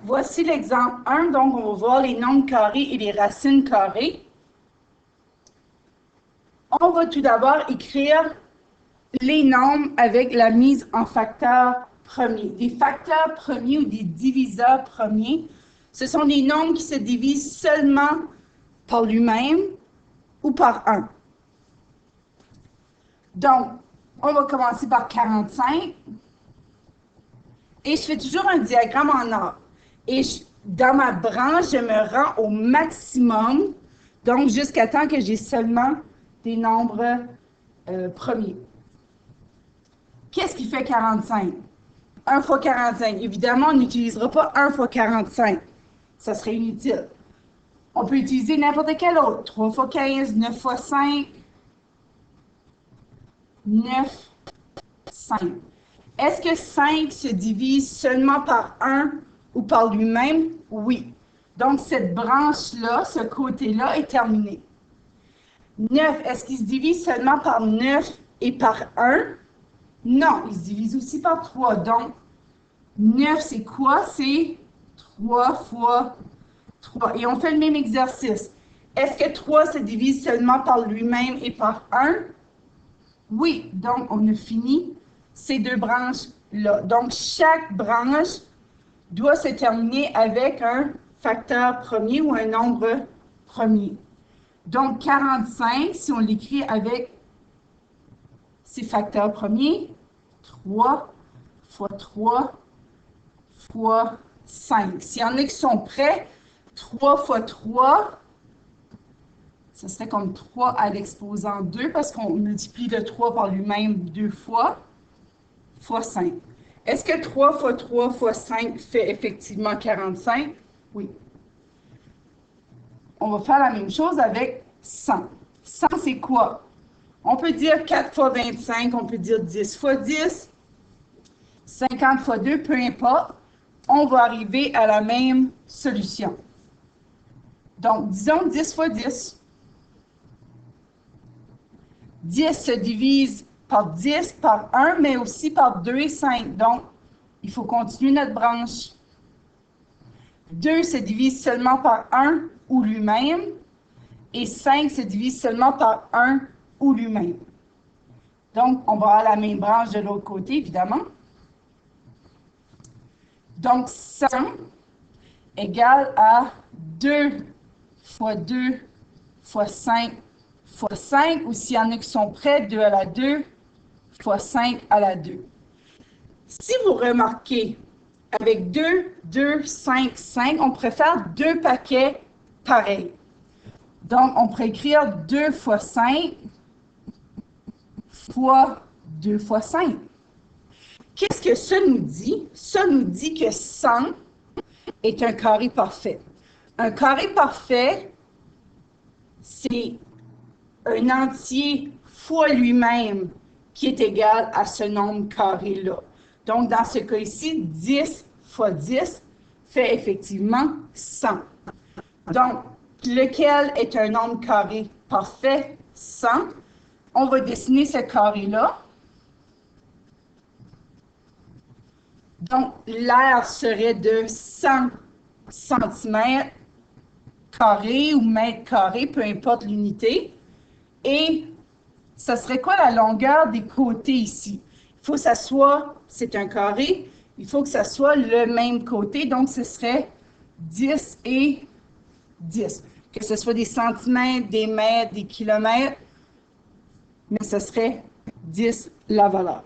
Voici l'exemple 1. Donc, on va voir les nombres carrés et les racines carrées. On va tout d'abord écrire les nombres avec la mise en facteurs premiers. Des facteurs premiers ou des diviseurs premiers, ce sont des nombres qui se divisent seulement par lui-même ou par 1. Donc, on va commencer par 45. Et je fais toujours un diagramme en ordre. Et dans ma branche, je me rends au maximum, donc jusqu'à temps que j'ai seulement des nombres premiers. Qu'est-ce qui fait 45? 1 fois 45. Évidemment, on n'utilisera pas 1 fois 45. Ça serait inutile. On peut utiliser n'importe quel autre. 3 fois 15, 9 fois 5, 9, 5. Est-ce que 5 se divise seulement par 1 ou par lui-même? Oui. Donc, cette branche-là, ce côté-là est terminé. 9, est-ce qu'il se divise seulement par 9 et par 1? Non, il se divise aussi par 3. Donc, 9, c'est quoi? C'est 3 fois 3. Et on fait le même exercice. Est-ce que 3 se divise seulement par lui-même et par 1? Oui. Donc, on a fini ces deux branches-là. Donc, chaque branche doit se terminer avec un facteur premier ou un nombre premier. Donc, 45, si on l'écrit avec ses facteurs premiers, 3 fois 3 fois 5. S'il y en a qui sont prêts, 3 fois 3, ce serait comme 3 à l'exposant 2 parce qu'on multiplie le 3 par lui-même 2 fois 5. Est-ce que 3 fois 3 fois 5 fait effectivement 45? Oui. On va faire la même chose avec 100. 100, c'est quoi? On peut dire 4 fois 25, on peut dire 10 fois 10, 50 fois 2, peu importe. On va arriver à la même solution. Donc, disons 10 fois 10. 10 se divise par 10, par 1, mais aussi par 2 et 5. Donc, il faut continuer notre branche. 2 se divise seulement par 1 ou lui-même. Et 5 se divise seulement par 1 ou lui-même. Donc, on va avoir la même branche de l'autre côté, évidemment. Donc, 100 égale à 2 fois 2 fois 5 fois 5, ou s'il y en a qui sont prêts, 2 à la 2 fois 5 à la 2. Si vous remarquez, avec 2, 2, 5, 5, on préfère deux paquets pareils. Donc, on pourrait écrire 2 fois 5 fois 2 fois 5. Qu'est-ce que ça nous dit? Ça nous dit que 100 est un carré parfait. Un carré parfait, c'est un entier fois lui-même qui est égal à ce nombre carré-là. Donc, dans ce cas ici, 10 fois 10 fait effectivement 100. Donc, lequel est un nombre carré parfait? 100. On va dessiner ce carré-là. Donc, l'aire serait de 100 cm carrés ou mètres carrés, peu importe l'unité. Et ça serait quoi la longueur des côtés ici? Il faut que ça soit, c'est un carré, il faut que ça soit le même côté, donc ce serait 10 et 10. Que ce soit des centimètres, des mètres, des kilomètres, mais ce serait 10 la valeur.